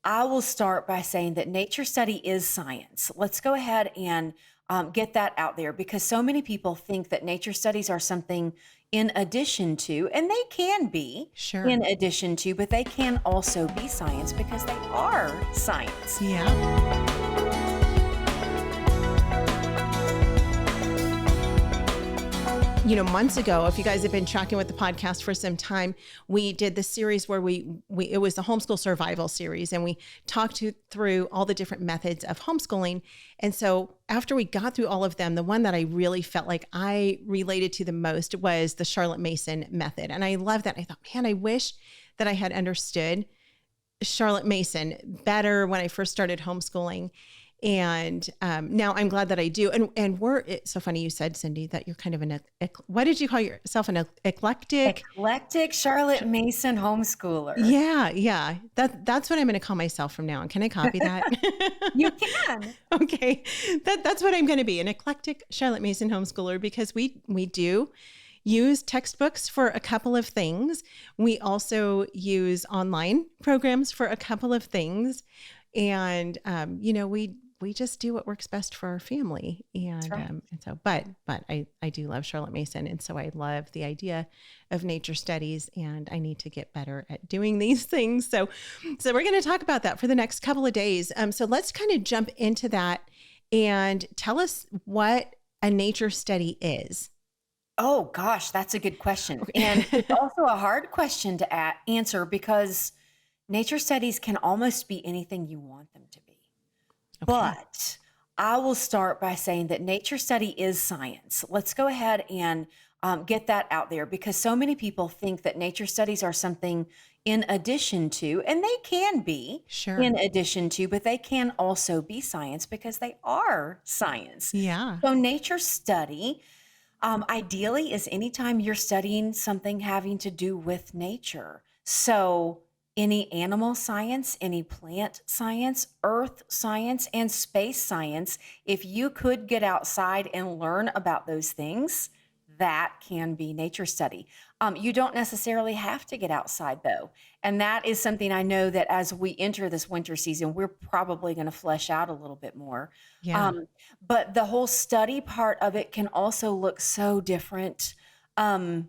I will start by saying that nature study is science. Let's go ahead and get that out there because so many people think that nature studies are something in addition to, and they can be Sure. in addition to, but they can also be science because they are science. Yeah. Months ago, if you guys have been tracking with the podcast for some time, we did the series where it was the homeschool survival series, and we talked through all the different methods of homeschooling. And so after we got through all of them, the one that I really felt like I related to the most was the Charlotte Mason method. And I love that. I thought, man, I wish that I had understood Charlotte Mason better when I first started homeschooling. And now I'm glad that I do. And it's so funny you said, Cindy, that you're kind of what did you call yourself? An eclectic? Eclectic Charlotte Mason homeschooler. Yeah. That's what I'm going to call myself from now on. Can I copy that? You can. Okay. That's what I'm going to be, an eclectic Charlotte Mason homeschooler, because we do use textbooks for a couple of things. We also use online programs for a couple of things. And, we just do what works best for our family. And, right. And so, but I do love Charlotte Mason. And so I love the idea of nature studies, and I need to get better at doing these things. So we're going to talk about that for the next couple of days. So let's kind of jump into that and tell us what a nature study is. Oh gosh, that's a good question. Okay. And it's also a hard question to answer because nature studies can almost be anything you want them to be. Okay. But I will start by saying that nature study is science. Let's go ahead and get that out there because so many people think that nature studies are something in addition to, and they can be in addition to, but they can also be science because they are science. Yeah. So nature study, ideally, is anytime you're studying something having to do with nature. So any animal science, any plant science, earth science, and space science, if you could get outside and learn about those things, that can be nature study. You don't necessarily have to get outside though. And that is something I know that as we enter this winter season, we're probably going to flesh out a little bit more. Yeah. But the whole study part of it can also look so different. You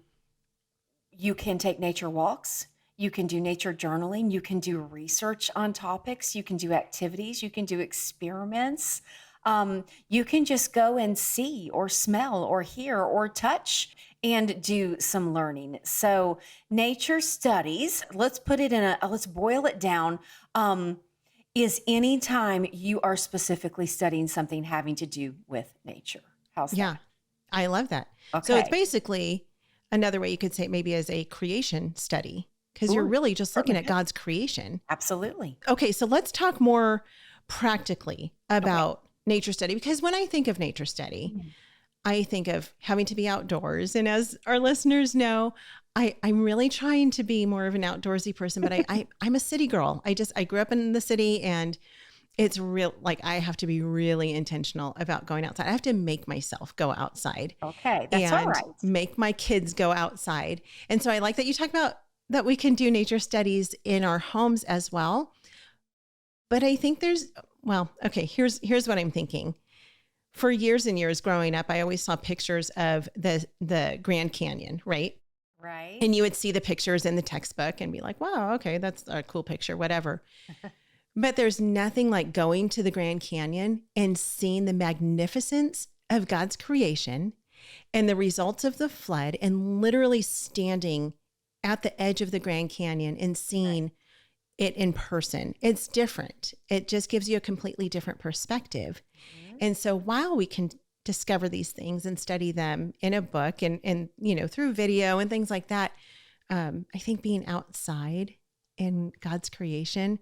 can take nature walks. You can do nature journaling. You can do research on topics. You can do activities. You can do experiments. You can just go and see or smell or hear or touch and do some learning. So nature studies, let's boil it down, is any time you are specifically studying something having to do with nature. How's that? Yeah, I love that. Okay. So it's basically another way you could say it maybe as a creation study, because you're really just looking at God's creation. Absolutely. Okay, so let's talk more practically about nature study, because when I think of nature study, I think of having to be outdoors. And as our listeners know, I'm really trying to be more of an outdoorsy person, but I'm a city girl. I grew up in the city, and it's real, like I have to be really intentional about going outside. I have to make myself go outside. Okay, that's all right. Make my kids go outside. And so I like that you talk about that we can do nature studies in our homes as well. But I think here's what I'm thinking. For years and years growing up, I always saw pictures of the Grand Canyon, right? Right. And you would see the pictures in the textbook and be like, wow, okay, that's a cool picture, whatever. But there's nothing like going to the Grand Canyon and seeing the magnificence of God's creation and the results of the flood, and literally standing at the edge of the Grand Canyon and seeing it in person. It's different. It just gives you a completely different perspective. Mm-hmm. And so while we can discover these things and study them in a book and through video and things like that, I think being outside in God's creation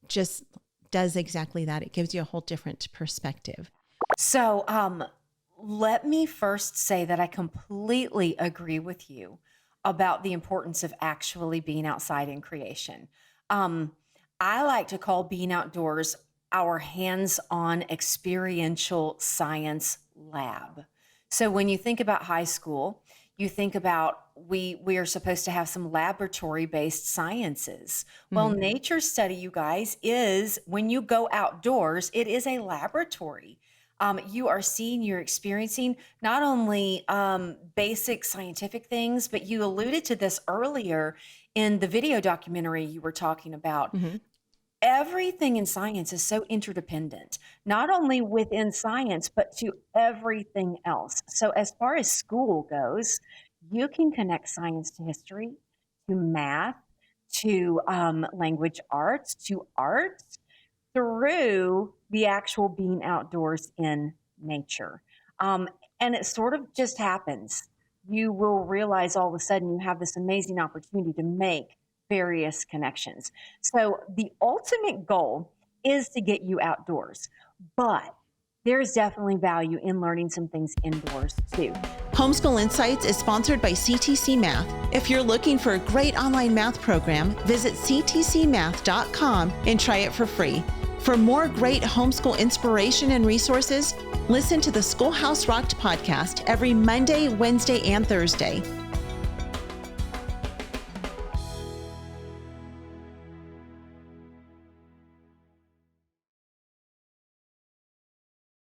just does exactly that. It gives you a whole different perspective. So let me first say that I completely agree with you about the importance of actually being outside in creation. I like to call being outdoors our hands-on experiential science lab. So when you think about high school, You think about we are supposed to have some laboratory based sciences. Well, Mhm. nature study, you guys, is when you go outdoors, it is a laboratory. You are seeing, you're experiencing not only basic scientific things, but you alluded to this earlier in the video documentary you were talking about. Mhm. Everything in science is so interdependent, not only within science, but to everything else. So, as far as school goes, you can connect science to history, to math, to language arts, to art, through the actual being outdoors in nature. Um, and it sort of just happens. You will realize all of a sudden you have this amazing opportunity to make various connections. So, the ultimate goal is to get you outdoors, but there's definitely value in learning some things indoors too. Homeschool Insights is sponsored by CTC Math. If you're looking for a great online math program, visit ctcmath.com and try it for free. For more great homeschool inspiration and resources, listen to the Schoolhouse Rocked podcast every Monday, Wednesday, and Thursday.